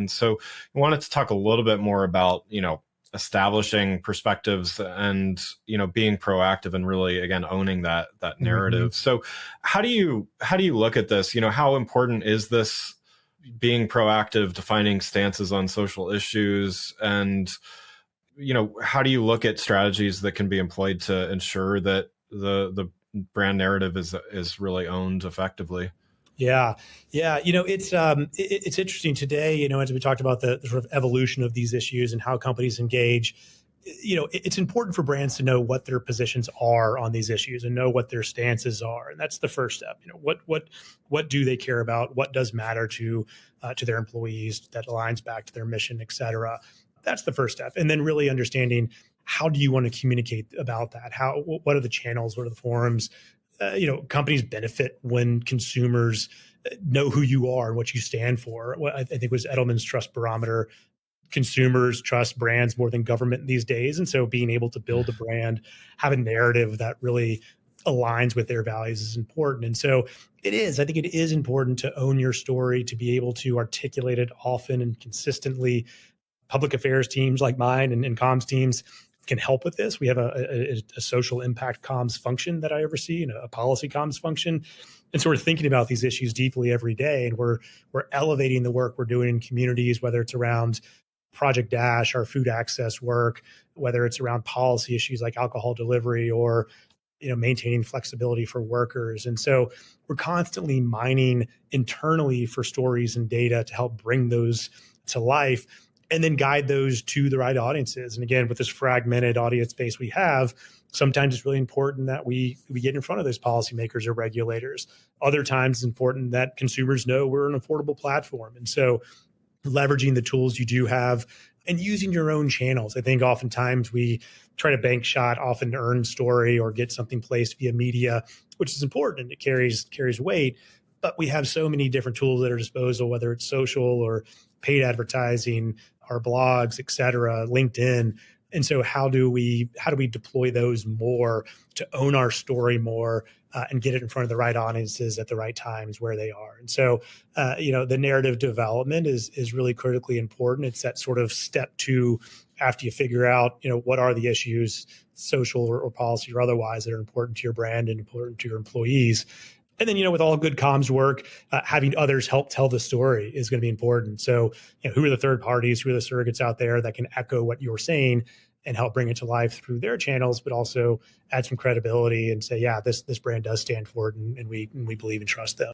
And so I wanted to talk a little bit more about, establishing perspectives and, being proactive and really, again, owning that narrative. So how do you look at this? How important is this being proactive, defining stances on social issues? And, how do you look at strategies that can be employed to ensure that the brand narrative is really owned effectively? Yeah. It's interesting today, as we talked about the sort of evolution of these issues and how companies engage. It's important for brands to know what their positions are on these issues and know what their stances are. And that's the first step. What do they care about? What does matter to their employees that aligns back to their mission, et cetera? That's the first step. And then really understanding, how do you want to communicate about that? What are the channels? What are the forums? Companies benefit when consumers know who you are and what you stand for. What I think was Edelman's trust barometer. Consumers trust brands more than government these days. And so being able to build a brand, have a narrative that really aligns with their values is important. And so I think it is important to own your story, to be able to articulate it often and consistently. Public affairs teams like mine and comms teams can help with this. We have a social impact comms function that I oversee and a policy comms function. And so we're thinking about these issues deeply every day. And we're elevating the work we're doing in communities, whether it's around Project Dash, our food access work, whether it's around policy issues like alcohol delivery or maintaining flexibility for workers. And so we're constantly mining internally for stories and data to help bring those to life and then guide those to the right audiences. And again, with this fragmented audience base we have, sometimes it's really important that we get in front of those policymakers or regulators. Other times it's important that consumers know we're an affordable platform. And so leveraging the tools you do have and using your own channels. I think oftentimes we try to bank shot, often earn story or get something placed via media, which is important and it carries weight. But we have so many different tools at our disposal, whether it's social or paid advertising, our blogs, et cetera, LinkedIn. And so how do we deploy those more to own our story more and get it in front of the right audiences at the right times where they are? And so, the narrative development is really critically important. It's that sort of step two after you figure out, what are the issues, social or policy or otherwise, that are important to your brand and important to your employees. And then, with all good comms work, having others help tell the story is going to be important. So, who are the third parties, who are the surrogates out there that can echo what you're saying and help bring it to life through their channels, but also add some credibility and say, yeah, this brand does stand for it, and we believe and trust them.